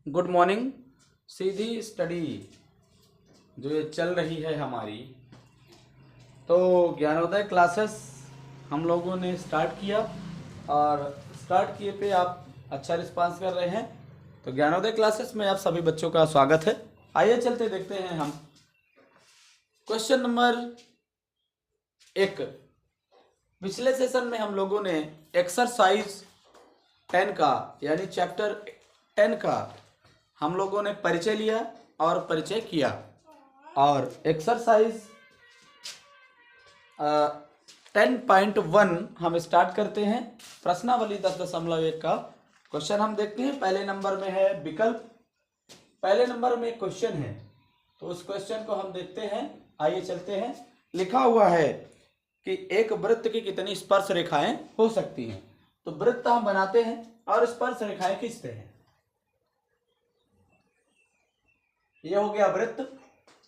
Good morning. सीधी study जो ये चल रही है हमारी, तो ज्ञानोदय क्लासेस हम लोगों ने स्टार्ट किया और स्टार्ट किए पे आप अच्छा रिस्पांस कर रहे हैं। तो ज्ञानोदय क्लासेस में आप सभी बच्चों का स्वागत है। आइए चलते देखते हैं हम क्वेश्चन नंबर 1। पिछले सेशन में हम लोगों ने एक्सरसाइज 10 का यानी चैप्टर 10 का हम लोगों ने परिचय लिया और परिचय किया, और एक्सरसाइज 10.1 हम स्टार्ट करते हैं। प्रश्नावली 10.1 का क्वेश्चन हम देखते हैं। पहले नंबर में है विकल्प, पहले नंबर में क्वेश्चन है, तो उस क्वेश्चन को हम देखते हैं। आइए चलते हैं। लिखा हुआ है कि एक वृत्त की कितनी स्पर्श रेखाएं हो सकती हैं। तो वृत्त हम बनाते हैं और स्पर्श रेखाएं खींचते हैं। ये हो गया वृत्त,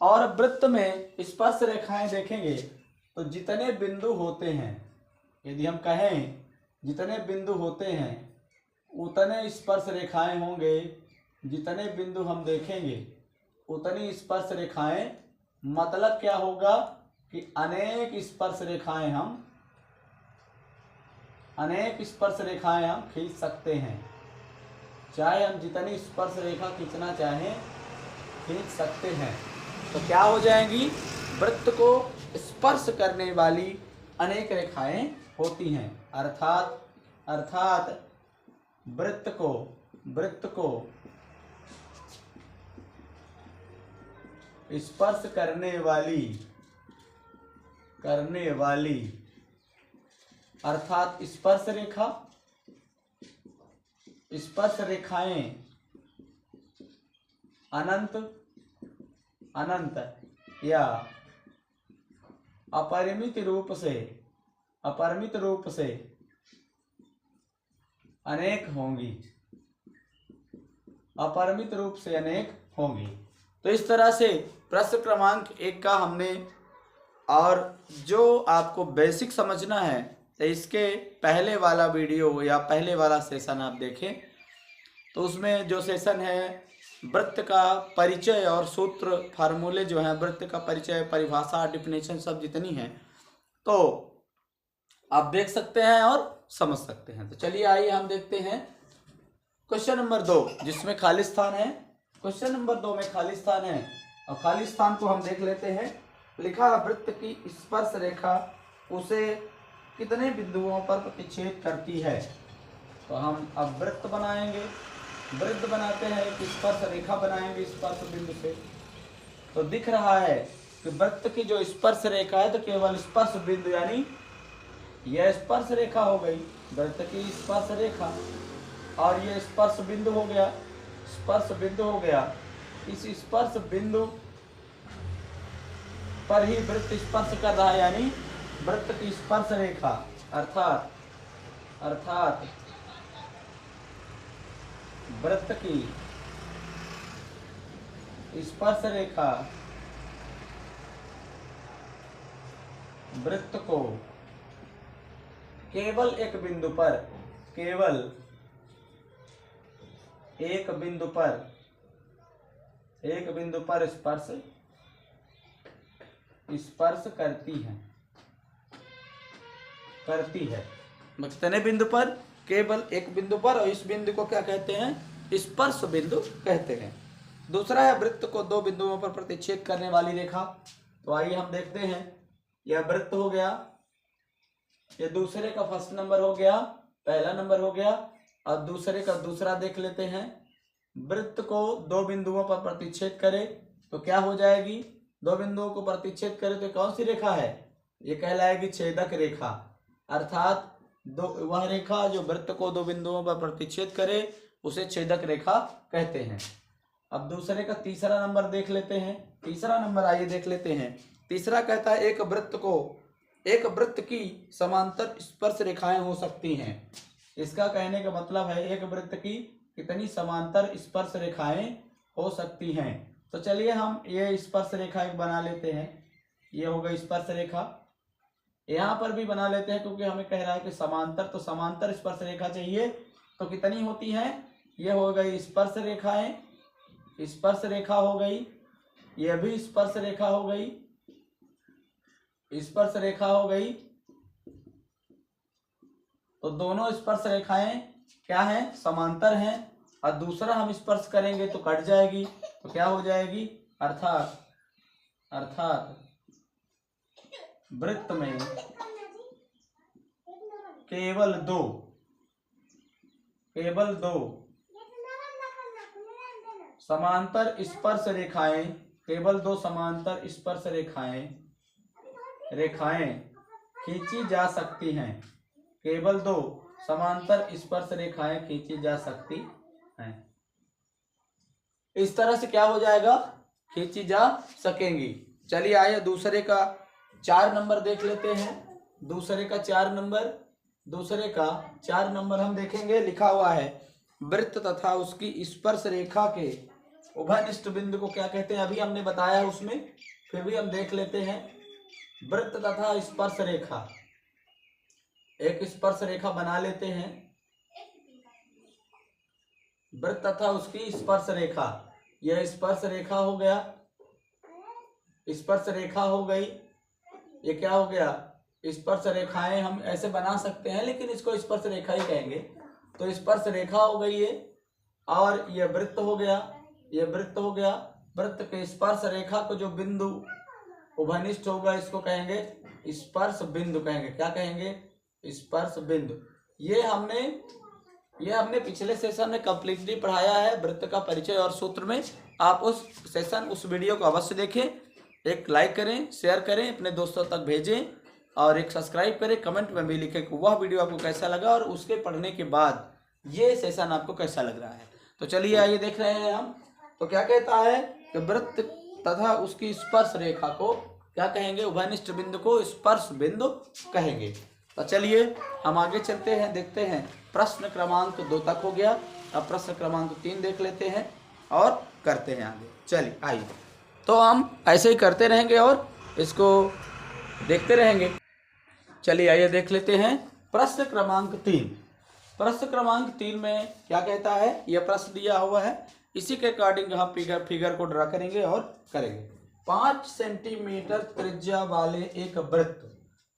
और वृत्त में स्पर्श रेखाएं देखेंगे तो जितने बिंदु होते हैं, यदि हम कहें जितने बिंदु होते हैं उतने स्पर्श रेखाएं होंगे। जितने बिंदु हम देखेंगे उतनी स्पर्श रेखाएं, मतलब क्या होगा कि अनेक स्पर्श रेखाएं हम खींच सकते हैं। चाहे हम जितनी स्पर्श रेखा खींचना चाहें खींच सकते हैं। तो क्या हो जाएंगी? वृत्त को स्पर्श करने वाली अनेक रेखाएं होती हैं। अर्थात वृत्त को स्पर्श करने वाली अर्थात स्पर्श रेखाएं अनंत या अपरिमित रूप से अनेक होंगी। तो इस तरह से प्रश्न क्रमांक 1 का हमने, और जो आपको बेसिक समझना है तो इसके पहले वाला वीडियो या पहले वाला सेशन आप देखें, तो उसमें जो सेशन है वृत्त का परिचय और सूत्र फार्मूले जो हैं, वृत्त का परिचय, परिभाषा, डिफिनेशन सब जितनी हैं, तो आप देख सकते हैं और समझ सकते हैं। तो चलिए आइए हम देखते हैं क्वेश्चन नंबर 2, जिसमें खाली स्थान है। क्वेश्चन नंबर 2 में खाली स्थान है, और खाली स्थान को हम देख लेते हैं। लिखा है वृत्त की स्पर्श रेखा उसे कितने बिंदुओं पर प्रतिच्छेद करती है। तो हम अब वृत्त बनाएंगे। वृत्त बनाते हैं, एक स्पर्श रेखा बनाएंगे स्पर्श बिंदु से। तो दिख रहा है कि वृत्त की जो स्पर्श रेखा है, तो केवल स्पर्श बिंदु यानी यह स्पर्श रेखा हो गई, वृत्त की स्पर्श रेखा, और यह स्पर्श बिंदु हो गया। इस स्पर्श बिंदु पर ही वृत्त स्पर्श कर रहा है, यानी वृत्त की स्पर्श रेखा अर्थात वृत्त की स्पर्श रेखा वृत्त को केवल एक बिंदु पर स्पर्श करती है। कितने बिंदु पर? केवल एक बिंदु पर, और इस बिंदु को क्या कहते हैं? स्पर्श बिंदु कहते हैं। दूसरा है वृत्त को 2 बिंदुओं पर प्रतिच्छेद करने वाली रेखा। तो आइए हम देखते हैं। यह वृत्त हो गया, ये दूसरे का फर्स्ट नंबर हो गया, पहला नंबर हो गया, और दूसरे का दूसरा देख लेते हैं। वृत्त को 2 बिंदुओं पर प्रतिच्छेद करे तो क्या हो जाएगी? 2 बिंदुओं को प्रतिच्छेद करे तो कौन सी रेखा है? ये कहलाएगी छेदक रेखा। अर्थात वह रेखा जो वृत्त को 2 बिंदुओं पर प्रतिच्छेद करे उसे छेदक रेखा कहते हैं। अब दूसरे का तीसरा नंबर देख लेते हैं। तीसरा नंबर आइए देख लेते हैं। तीसरा कहता है एक वृत्त की समांतर स्पर्श रेखाएं हो सकती हैं। इसका कहने का मतलब है एक वृत्त की कितनी समांतर स्पर्श रेखाएं हो सकती हैं। तो चलिए हम ये स्पर्श रेखा एक बना लेते हैं। ये हो गई स्पर्श रेखा। यहाँ पर भी बना लेते हैं, क्योंकि हमें कह रहा है कि समांतर, तो समांतर स्पर्श रेखा चाहिए। तो कितनी होती है? ये हो गई स्पर्श रेखाएं, स्पर्श रेखा हो गई, ये भी स्पर्श रेखा हो गई, स्पर्श रेखा हो गई। तो दोनों स्पर्श रेखाएं क्या हैं, समांतर हैं, और दूसरा हम स्पर्श करेंगे तो कट जाएगी, तो क्या हो जाएगी, अर्थात वृत्त में केवल दो समांतर स्पर्श रेखाएं, केवल दो समांतर स्पर्श रेखाएं खींची जा सकती हैं, केवल दो समांतर स्पर्श रेखाएं खींची जा सकती हैं। इस तरह से क्या हो जाएगा, खींची जा सकेंगी। चलिए आइए दूसरे का 4 नंबर देख लेते हैं। दूसरे का 4 नंबर हम देखेंगे, लिखा हुआ है वृत्त तथा उसकी स्पर्श रेखा के उभयनिष्ठ बिंदु को क्या कहते हैं। अभी हमने बताया है उसमें, फिर भी हम देख लेते हैं। वृत्त तथा स्पर्श रेखा, एक स्पर्श रेखा बना लेते हैं, वृत्त तथा उसकी स्पर्श रेखा। यह स्पर्श रेखा हो गया, स्पर्श रेखा हो गई। ये क्या हो गया, स्पर्श रेखाएं हम ऐसे बना सकते हैं, लेकिन इसको स्पर्श रेखा ही कहेंगे। तो स्पर्श रेखा हो गई ये, और ये वृत्त हो गया, ये वृत्त हो गया। वृत्त के स्पर्श रेखा को जो बिंदु उभयनिष्ठ होगा इसको कहेंगे स्पर्श बिंदु कहेंगे। क्या कहेंगे, स्पर्श बिंदु। ये हमने पिछले सेशन में कंप्लीटली पढ़ाया है, वृत्त का परिचय और सूत्र में। आप उस वीडियो को अवश्य देखें, एक लाइक करें, शेयर करें, अपने दोस्तों तक भेजें, और एक सब्सक्राइब करें। कमेंट में भी लिखें कि वह वीडियो आपको कैसा लगा, और उसके पढ़ने के बाद ये सेशन आपको कैसा लग रहा है। तो चलिए आइए देख रहे हैं हम। तो क्या कहता है कि वृत्त तथा उसकी स्पर्श रेखा को क्या कहेंगे, उभयनिष्ठ बिंदु को स्पर्श बिंदु कहेंगे। तो चलिए हम आगे चलते हैं, देखते हैं। प्रश्न क्रमांक 2 तक हो गया, अब प्रश्न क्रमांक 3 देख लेते हैं और करते हैं आगे। चलिए आइए, तो हम ऐसे ही करते रहेंगे और इसको देखते रहेंगे। चलिए आइए देख लेते हैं प्रश्न क्रमांक 3। प्रश्न क्रमांक 3 में क्या कहता है, यह प्रश्न दिया हुआ है, इसी के अकॉर्डिंग हम फिगर को ड्रा करेंगे और करेंगे। 5 सेंटीमीटर त्रिज्या वाले एक वृत्त।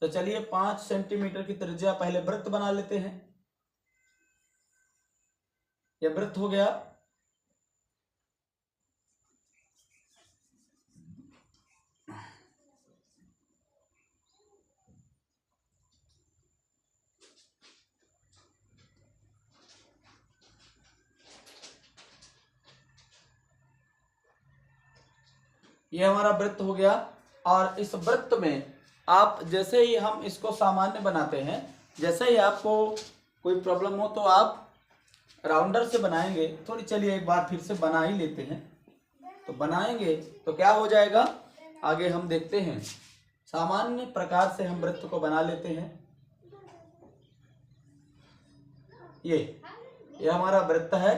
तो चलिए 5 सेंटीमीटर की त्रिज्या पहले वृत्त बना लेते हैं। यह वृत्त हो गया। ये हमारा वृत्त हो गया। और इस वृत्त में आप जैसे ही हम इसको सामान्य बनाते हैं, जैसे ही आपको कोई प्रॉब्लम हो तो आप राउंडर से बनाएंगे। थोड़ी चलिए एक बार फिर से बना ही लेते हैं। तो बनाएंगे तो क्या हो जाएगा, आगे हम देखते हैं। सामान्य प्रकार से हम वृत्त को बना लेते हैं। ये हमारा वृत्त है।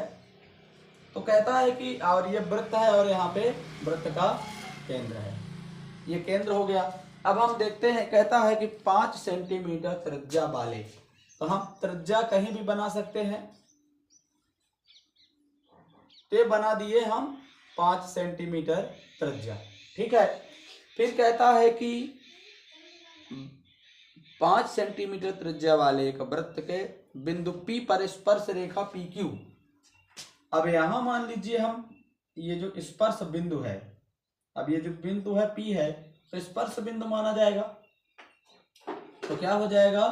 तो कहता है कि, और ये वृत्त है, और यहाँ पे वृत्त का केंद्र है। ये केंद्र हो गया। अब हम देखते हैं, कहता है कि 5 सेंटीमीटर त्रिज्या वाले। तो हम त्रिज्या कहीं भी बना सकते हैं। तो बना दिए हम 5 सेंटीमीटर त्रिज्या, ठीक है। फिर कहता है कि 5 सेंटीमीटर त्रिज्या वाले एक वृत्त के बिंदु P पर स्पर्श रेखा PQ। अब यहां मान लीजिए हम ये जो स्पर्श बिंदु है, अब ये जो बिंदु है P है, तो स्पर्श बिंदु माना जाएगा। तो क्या हो जाएगा,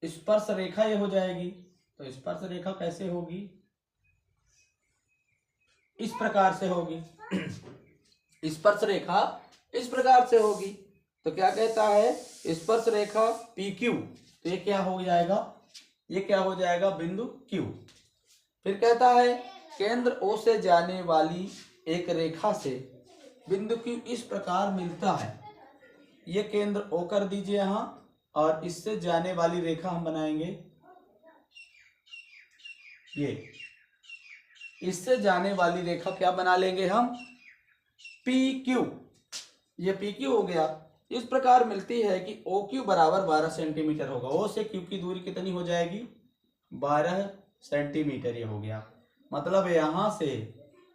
स्पर्श रेखा ये हो जाएगी। तो स्पर्श रेखा कैसे होगी, इस प्रकार से होगी। स्पर्श रेखा इस प्रकार से होगी। तो क्या कहता है, स्पर्श रेखा PQ। तो ये क्या हो जाएगा, ये क्या हो जाएगा, बिंदु Q। फिर कहता है केंद्र O से जाने वाली एक रेखा से बिंदु Q इस प्रकार मिलता है। ये केंद्र O कर दीजिए यहाँ, और इससे जाने वाली रेखा हम बनाएंगे ये, इससे जाने वाली रेखा क्या बना लेंगे हम, PQ। ये PQ हो गया। इस प्रकार मिलती है कि OQ बराबर 12 सेंटीमीटर होगा। O से Q की दूरी कितनी हो जाएगी, 12 सेंटीमीटर। ये हो गया। मतलब यहाँ से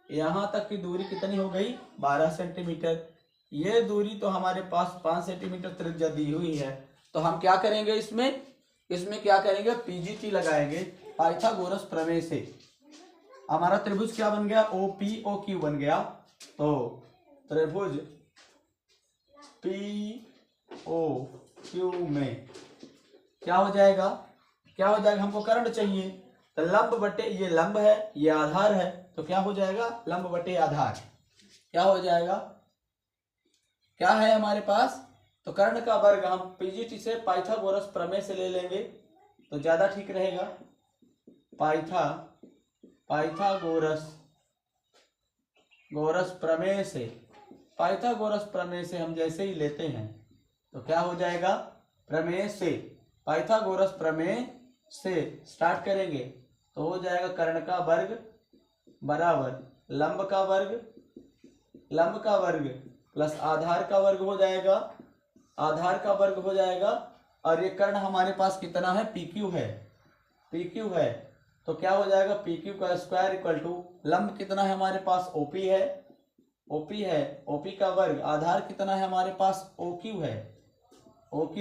यहाँ तक की दूरी कितनी हो गई 12 सेंटीमीटर। ये दूरी तो हमारे पास 5 सेंटीमीटर त्रिज्या दी हुई है। तो हम क्या करेंगे इसमें क्या करेंगे, पीजीटी लगाएंगे पाइथागोरस प्रमेय से। हमारा त्रिभुज क्या बन गया, OPOQ बन गया। तो त्रिभुज POQ में क्या हो जाएगा, हमको करंट चाहिए। तो लंब बटे, ये लंब है ये आधार है, तो क्या हो जाएगा लंब बटे आधार। क्या हो जाएगा, क्या है हमारे पास, तो कर्ण का वर्ग हम पीजीटी से पाइथागोरस प्रमेय से ले लेंगे तो ज्यादा ठीक रहेगा। पाइथागोरस प्रमेय से हम जैसे ही लेते हैं तो क्या हो जाएगा, पाइथागोरस प्रमेय से स्टार्ट करेंगे तो हो जाएगा कर्ण का वर्ग बराबर लंब का वर्ग प्लस आधार का वर्ग हो जाएगा। और ये कर्ण हमारे पास कितना है, PQ है। तो क्या हो जाएगा, PQ का स्क्वायर इक्वल टू लंब कितना है हमारे पास, OP है। OP का वर्ग, आधार कितना है हमारे पास, OQ है। OQ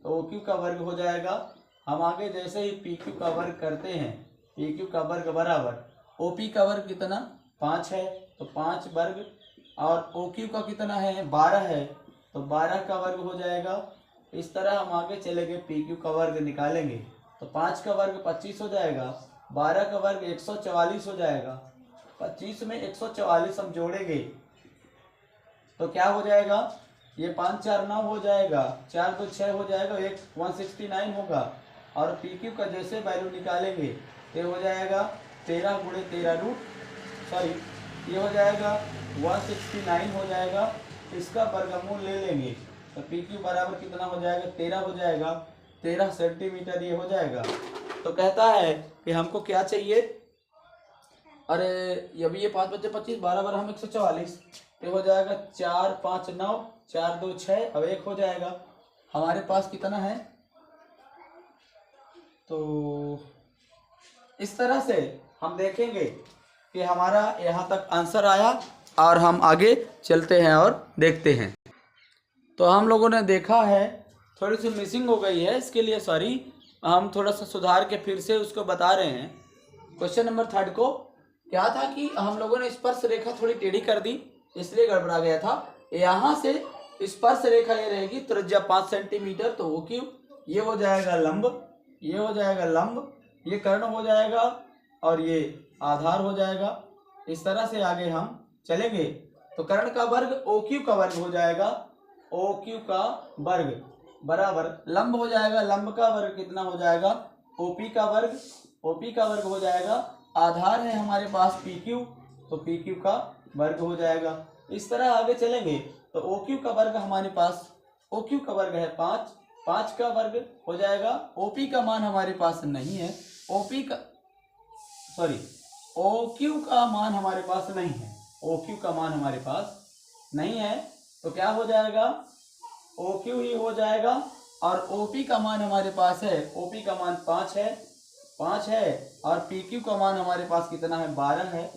तो OQ का वर्ग हो जाएगा। हम आगे जैसे ही PQ का वर्ग करते हैं, PQ का वर्ग बराबर OP का वर्ग कितना 5 है, तो 5 वर्ग, और OQ का कितना है 12 है, तो 12 का वर्ग हो जाएगा। इस तरह हम आगे चलेंगे, PQ का वर्ग निकालेंगे तो 5 का वर्ग 25 हो जाएगा, 12 का वर्ग 144 हो जाएगा। 25 में 144 हम जोड़ेंगे तो क्या हो जाएगा, ये 5 4 9 हो जाएगा, 4 2 6 हो जाएगा, 169 होगा। और PQ का जैसे वैल्यू निकालेंगे ये हो जाएगा 13 गुणे 13 रूट, सॉरी ये हो जाएगा 169 हो जाएगा। इसका वर्गमूल ले लेंगे तो PQ बराबर कितना हो जाएगा, 13 हो जाएगा, 13 सेंटीमीटर ये हो जाएगा। तो कहता है कि हमको क्या चाहिए, अरे अभी ये 5 बचे 25, 12 बार हम 144, ये हो जाएगा 4 5 9, 4 2 6, अब 1 हो जाएगा। हमारे पास कितना है, तो इस तरह से हम देखेंगे कि हमारा यहाँ तक आंसर आया और हम आगे चलते हैं और देखते हैं। तो हम लोगों ने देखा है थोड़ी सी मिसिंग हो गई है, इसके लिए सॉरी, हम थोड़ा सा सुधार के फिर से उसको बता रहे हैं। क्वेश्चन नंबर 3 को क्या था कि हम लोगों ने स्पर्श रेखा थोड़ी टेढ़ी कर दी, इसलिए गड़बड़ा गया था। यहाँ से स्पर्श रेखा ये रहेगी त्रिज्या 5 सेंटीमीटर, तो OQ ये हो जाएगा लंब, ये कर्ण हो जाएगा और ये आधार हो जाएगा। इस तरह से आगे हम चलेंगे तो कर्ण का वर्ग OQ का वर्ग हो जाएगा, OQ का वर्ग बराबर लंब हो जाएगा, लंब का वर्ग कितना हो जाएगा, OP का वर्ग हो जाएगा। आधार है हमारे पास PQ, तो PQ का वर्ग हो जाएगा। इस तरह आगे चलेंगे तो OQ का वर्ग हमारे पास, OQ का वर्ग है 5, 5 का वर्ग हो जाएगा। OP का मान हमारे पास नहीं है, OQ का मान हमारे पास नहीं है, तो क्या हो जाएगा, OQ ही हो जाएगा। और OP का मान हमारे पास है, OP का मान 5 है और PQ का मान हमारे पास कितना है 12 है,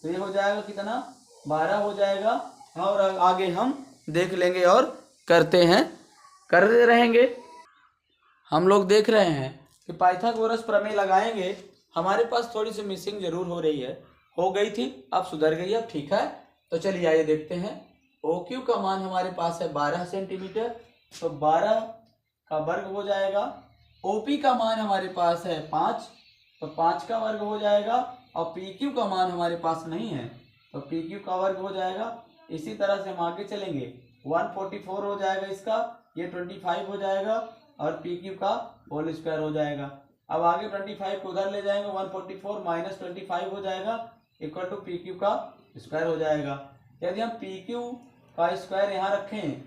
तो ये हो जाएगा कितना 12 हो जाएगा। और आगे हम देख लेंगे और करते रहेंगे। हम लोग देख रहे हैं कि पाइथागोरस प्रमेय लगाएंगे, हमारे पास थोड़ी सी मिसिंग जरूर हो रही है, हो गई थी अब सुधर गई, अब ठीक है। तो चलिए आइए देखते हैं। OQ का मान हमारे पास है 12 सेंटीमीटर, तो 12 का वर्ग हो जाएगा। OP का मान हमारे पास है 5, तो 5 का वर्ग हो जाएगा। और PQ का मान हमारे पास नहीं है, तो PQ का वर्ग हो जाएगा। इसी तरह से हम आगे चलेंगे, 144 हो जाएगा इसका, ये 25 हो जाएगा और PQ का होल स्क्वायर हो जाएगा। अब आगे 25 को उधर ले जाएंगे, 144 माइनस 25 हो जाएगा इक्वल टू PQ का स्क्वायर हो जाएगा। यदि हम PQ का स्क्वायर यहाँ रखें,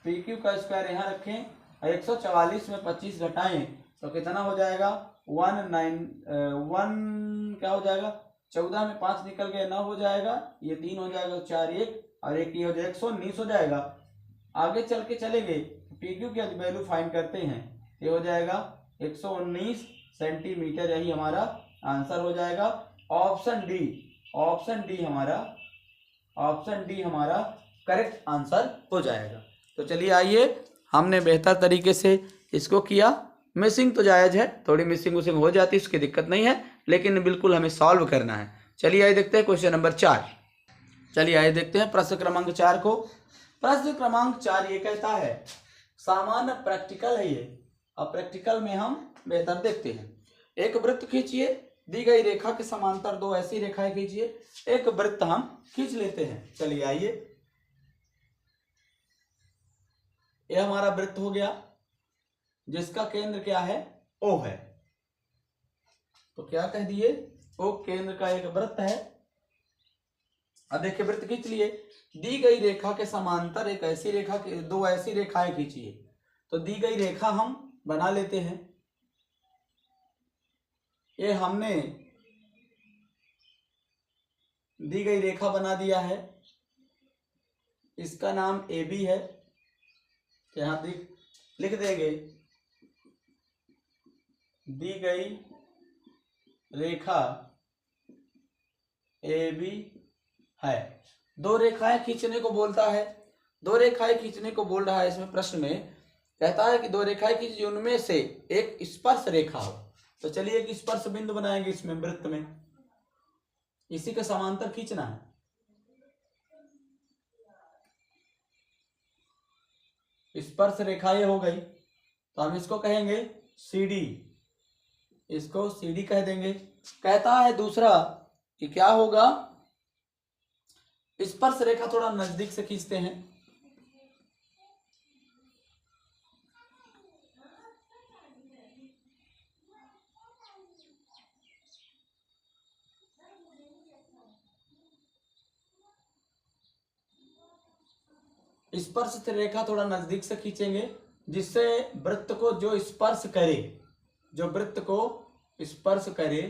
PQ का स्क्वायर यहाँ रखें और 144 में 25 घटाएं तो कितना हो जाएगा, 1 क्या हो जाएगा, 14 में 5 निकल गया 9 हो जाएगा, ये 3 हो जाएगा, 4 1 और 1 ये हो जाएगा, 119 हो जाएगा। आगे चल के चलेंगे PQ की वैल्यू फाइंड करते हैं, ये हो जाएगा 119 सेंटीमीटर, यही हमारा आंसर हो जाएगा। ऑप्शन डी हमारा करेक्ट आंसर हो जाएगा। तो चलिए आइए, हमने बेहतर तरीके से इसको किया। मिसिंग तो जायज़ है, थोड़ी मिसिंग उसिंग हो जाती है, उसकी दिक्कत नहीं है, लेकिन बिल्कुल हमें सॉल्व करना है। चलिए आइए देखते हैं क्वेश्चन नंबर 4। चलिए आइए देखते हैं प्रश्न क्रमांक 4 को। प्रश्न क्रमांक 4 ये कहता है, सामान्य प्रैक्टिकल है ये, अब प्रैक्टिकल में हम बेहतर देखते हैं। एक वृत्त खींचिए, दी गई रेखा के समांतर दो ऐसी रेखाएं खींचिए। एक वृत्त हम खींच लेते हैं। चलिए आइए, यह हमारा वृत्त हो गया जिसका केंद्र क्या है, ओ है। तो क्या कह दिए, ओ केंद्र का एक वृत्त है। अब देखिए वृत्त खींच लिए, दी गई रेखा के समांतर एक ऐसी रेखा के दो ऐसी रेखाएं खींचिए। तो दी गई रेखा हम बना लेते हैं। ये हमने दी गई रेखा बना दिया है, इसका नाम ए बी है। यहां लिख देंगे, दी गई रेखा ए बी है। दो रेखाएं खींचने को बोलता है, दो रेखाएं खींचने को बोल रहा है इसमें प्रश्न में। कहता है कि दो रेखाएं खींची, उनमें से एक स्पर्श रेखा हो। तो चलिए एक स्पर्श बिंदु बनाएंगे इसमें वृत्त में, इसी के समांतर खींचना है। स्पर्श रेखा ये हो गई, तो हम इसको कहेंगे CD, इसको CD कह देंगे। कहता है दूसरा कि क्या होगा, स्पर्श रेखा थोड़ा नजदीक से खींचते हैं। स्पर्श रेखा थोड़ा नजदीक से खींचेंगे, जिससे वृत्त को जो स्पर्श करे, जो वृत्त को स्पर्श करे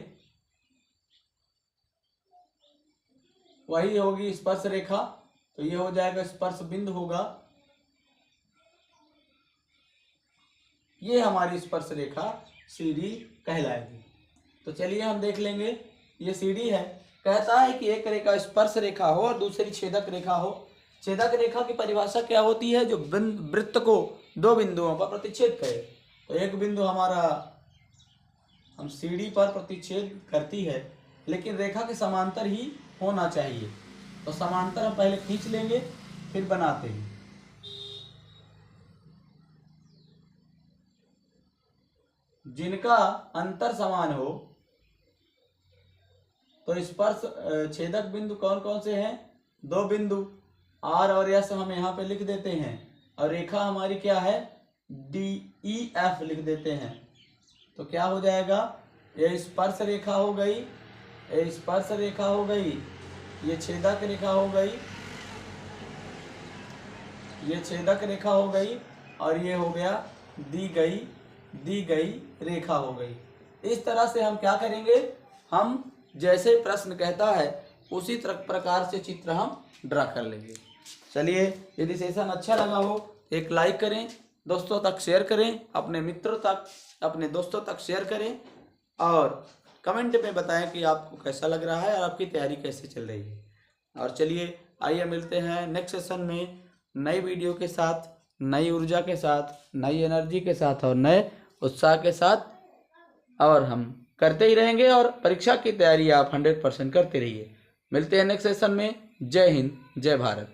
वही होगी स्पर्श रेखा। तो ये हो जाएगा स्पर्श बिंदु होगा, ये हमारी स्पर्श रेखा CD कहलाएगी। तो चलिए हम देख लेंगे, ये CD है। कहता है कि एक रेखा स्पर्श रेखा हो और दूसरी छेदक रेखा हो। छेदक रेखा की परिभाषा क्या होती है, जो वृत्त को दो बिंदुओं पर प्रतिच्छेद करे। तो एक बिंदु हमारा हम CD पर प्रतिच्छेद करती है, लेकिन रेखा के समांतर ही होना चाहिए। तो समांतर हम पहले खींच लेंगे, फिर बनाते हैं। जिनका अंतर समान हो, तो स्पर्श छेदक बिंदु कौन कौन से हैं, दो बिंदु R और S हम यहाँ पे लिख देते हैं, और रेखा हमारी क्या है, DEF लिख देते हैं। तो क्या हो जाएगा, ये स्पर्श रेखा हो गई, ये स्पर्श रेखा हो गई, ये छेदक रेखा हो गई, ये छेदक रेखा हो गई, और ये हो गया दी गई रेखा हो गई। इस तरह से हम क्या करेंगे, हम जैसे प्रश्न कहता है उसी प्रकार से चित्र हम ड्रा कर लेंगे। चलिए, यदि सेशन अच्छा लगा हो एक लाइक करें, दोस्तों तक शेयर करें, अपने मित्रों तक, अपने दोस्तों तक शेयर करें, और कमेंट में बताएं कि आपको कैसा लग रहा है और आपकी तैयारी कैसे चल रही है। और चलिए आइए मिलते हैं नेक्स्ट सेशन में नई वीडियो के साथ, नई ऊर्जा के साथ, नई एनर्जी के साथ और नए उत्साह के साथ, और हम करते ही रहेंगे। और परीक्षा की तैयारी आप 100% करते रहिए। मिलते हैं नेक्स्ट सेशन में। जय हिंद, जय भारत।